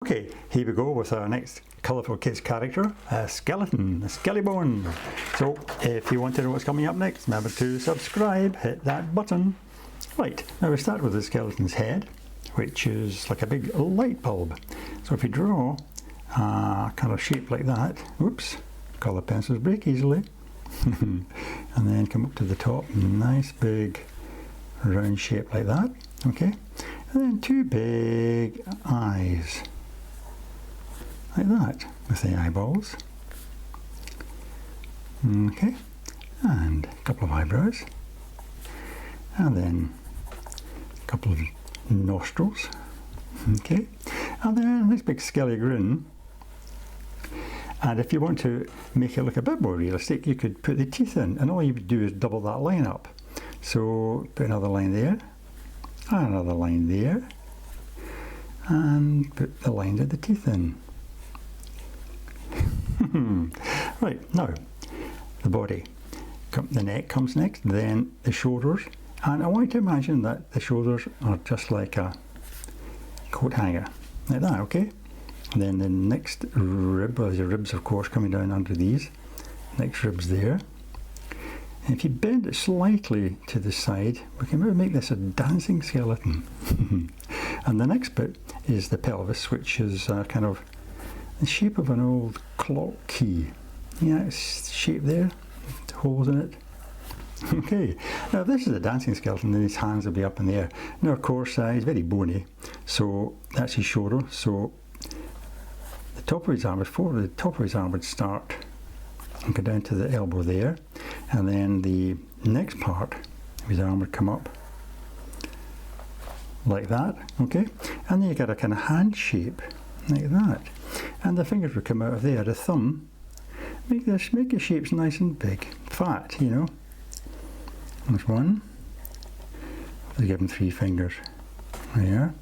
Okay, here we go with our next colourful kids character, a skeleton, a skelly bone. So if you want to know what's coming up next, remember to subscribe, hit that button. Right, now we start with the skeleton's head, which is like a big light bulb. So if you draw a kind of shape like that, whoops, colour pencils break easily, and then come up to the top, nice big round shape like that, okay, and then two big eyes. Like that, with the eyeballs. Okay, and a couple of eyebrows, and then a couple of nostrils. Okay, and then a nice big skelly grin. And if you want to make it look a bit more realistic, you could put the teeth in, and all you would do is double that line up. So put another line there, and another line there, and put the lines of the teeth in. Right, now the body. The neck comes next, then the shoulders, and I want you to imagine that the shoulders are just like a coat hanger, like that, okay? And then the next rib, well, there's ribs of course coming down under these, next ribs there. And if you bend it slightly to the side, we can maybe make this a dancing skeleton. And the next bit is the pelvis, which is kind of the shape of an old clock key. Yeah, it's shaped there, holes in it. Okay, now if this is a dancing skeleton, then his hands will be up in the air. Now of course he's very bony, so that's his shoulder. So the top of his arm, the top of his arm would start and go down to the elbow there, and then the next part of his arm would come up like that, okay? And then you get a kind of hand shape like that. And the fingers would come out of there, the thumb. Make your shapes nice and big, fat, you know. There's one. Let's give him 3 fingers. There.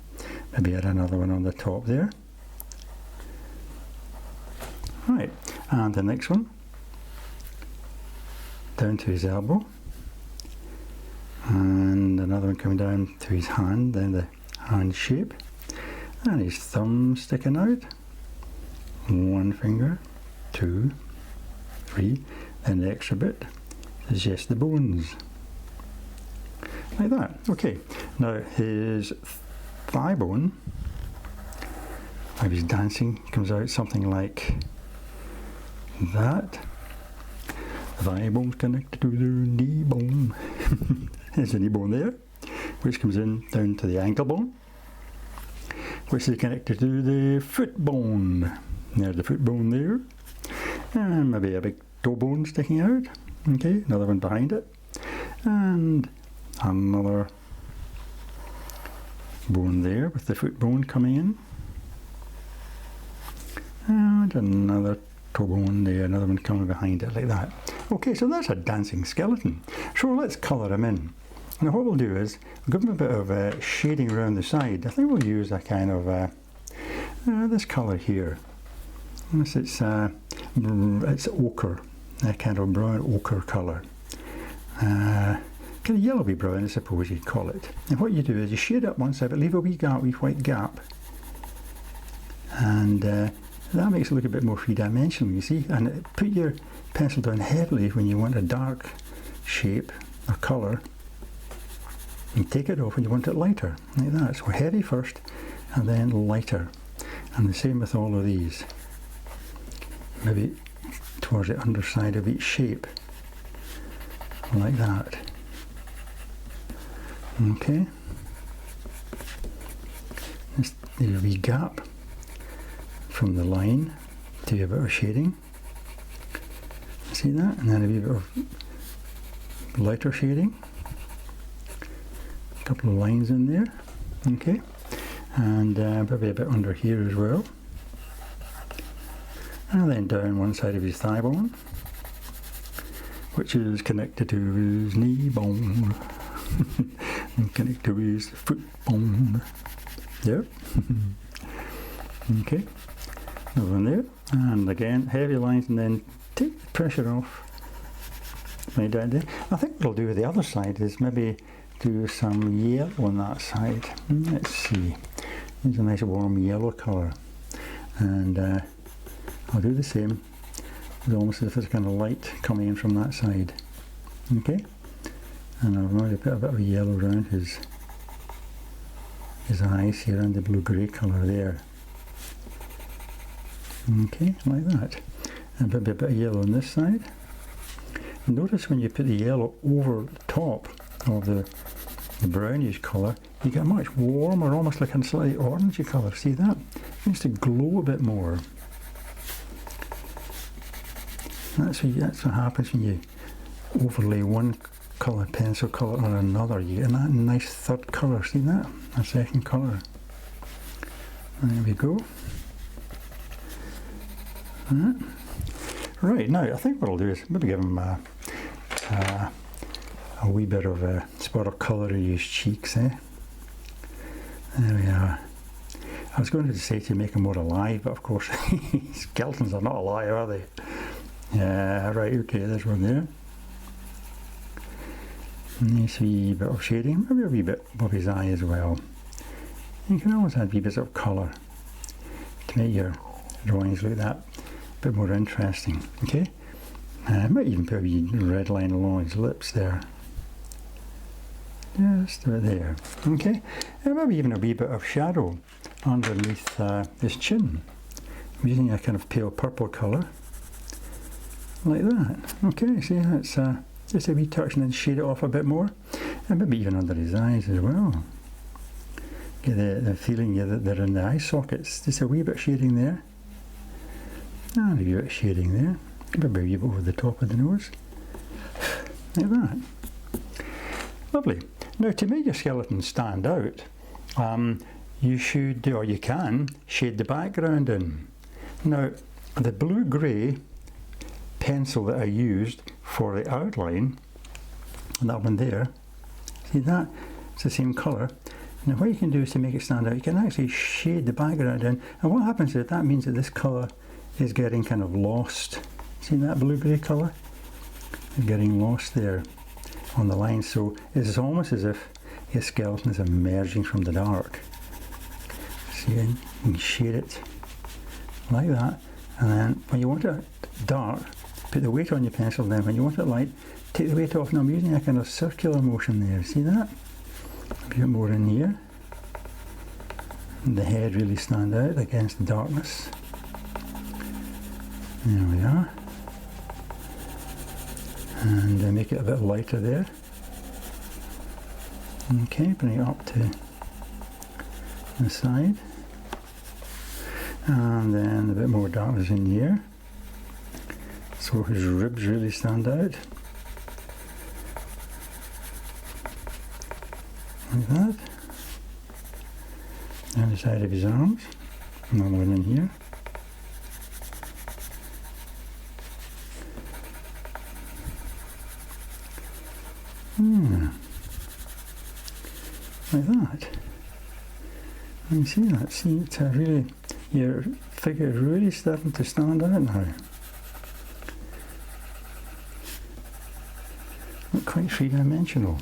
Maybe add another one on the top there. Right, and the next one. Down to his elbow. And another one coming down to his hand, then the hand shape. And his thumb sticking out. 1 finger, 2, 3, and the extra bit is just the bones. Like that. Okay, now his thigh bone, if he's dancing, comes out something like that. The thigh bone's connected to the knee bone. There's the knee bone there, which comes in down to the ankle bone, which is connected to the foot bone. There's the foot bone there, and maybe a big toe bone sticking out. Okay, another one behind it, and another bone there with the foot bone coming in, and another toe bone there, another one coming behind it like that. Okay, so that's a dancing skeleton. So let's colour him in. Now what we'll do is we'll give him a bit of shading around the side. I think we'll use a kind of this colour here. It's ochre, a kind of brown ochre colour. Kind of yellowy brown, I suppose you'd call it. And what you do is you shade up one side, but leave a wee white gap. And that makes it look a bit more three-dimensional, you see. And put your pencil down heavily when you want a dark shape or colour. And take it off when you want it lighter, like that. So heavy first, and then lighter. And the same with all of these. Maybe towards the underside of each shape, like that. Okay. There's a wee gap from the line to a bit of shading. See that? And then a wee bit of lighter shading. A couple of lines in there. Okay. And maybe a bit under here as well. And then down one side of his thigh bone, which is connected to his knee bone, and connected to his foot bone. There. Okay. Another one there. And again, heavy lines, and then take the pressure off. Right down there. I think what we'll do with the other side is maybe do some yellow on that side. Let's see. Use a nice warm yellow colour. And I'll do the same. It's almost as if there's kind of light coming in from that side. Okay? And I've already put a bit of yellow around his eyes here and the blue-grey colour there. Okay, like that. And a bit of yellow on this side. Notice when you put the yellow over the top of the brownish colour, you get a much warmer, almost like a slightly orangey colour. See that? It needs to glow a bit more. That's what happens when you overlay one colour, pencil colour on another. You get that nice third colour. See that? A second colour. There we go. Right, now I think what I'll do is maybe give him a wee bit of a spot of colour in his cheeks, eh? There we are. I was going to say to make him more alive, but of course skeletons are not alive, are they? Yeah, right, okay, there's one there. Nice wee bit of shading, maybe a wee bit of his eye as well. You can always add wee bits of colour to make your drawings look that bit more interesting, okay? I might even put a wee red line along his lips there. Just about there, okay? And maybe even a wee bit of shadow underneath his chin. I'm using a kind of pale purple colour, like that. Okay, see, that's just a wee touch and then shade it off a bit more. And maybe even under his eyes as well. Get the feeling that they're in the eye sockets. Just a wee bit of shading there. And a wee bit of shading there. Maybe a wee bit over the top of the nose. Like that. Lovely. Now, to make your skeleton stand out, you should, or you can, shade the background in. Now, the blue-grey pencil that I used for the outline, and that one there, see that? It's the same colour. Now what you can do is to make it stand out, you can actually shade the background in, and what happens is that means that this colour is getting kind of lost. See that blue-grey colour? It's getting lost there on the line, so it's almost as if your skeleton is emerging from the dark. See, you can shade it like that, and then when you want it dark, put the weight on your pencil, then when you want it light, take the weight off. Now I'm using a kind of circular motion there, see that? A bit more in here. And the head really stand out against the darkness. There we are. And make it a bit lighter there. Okay, bring it up to the side. And then a bit more darkness in here. So his ribs really stand out. Like that. And the side of his arms. Another one in here. Like that. And you see that? See, it's really, your figure is really starting to stand out now. Not quite three-dimensional.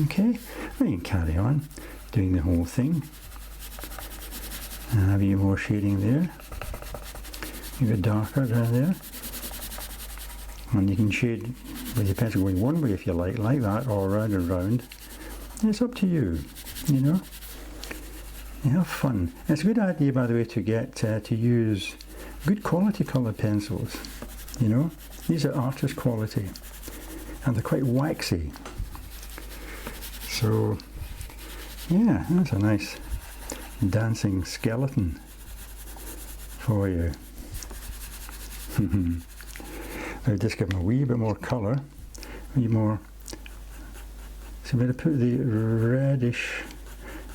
Okay, well, you can carry on doing the whole thing. And have you more shading there. A bit darker down there. And you can shade with your pencil going one way if you like that, or round and round. It's up to you, you know. You have fun. It's a good idea, by the way, to get to use good quality coloured pencils. You know, these are artist quality, and they're quite waxy. So, yeah, that's a nice dancing skeleton for you. I'll just give them a wee bit more colour, a wee more. So I'm going to put the reddish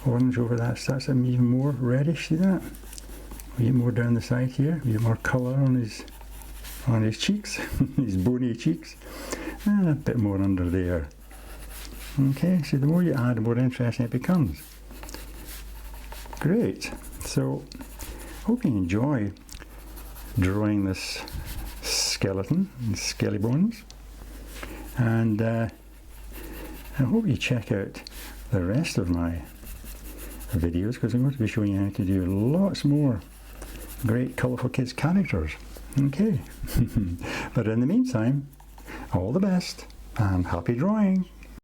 orange over that, so that's even more reddish, see that? A wee more down the side here, a wee more colour on his cheeks, his bony cheeks, and a bit more under there. Okay, so the more you add, the more interesting it becomes. Great, so hope you enjoy drawing this skeleton, skelly bones, and I hope you check out the rest of my videos, because I'm going to be showing you how to do lots more great colourful kids characters. Okay. But in the meantime, all the best and happy drawing.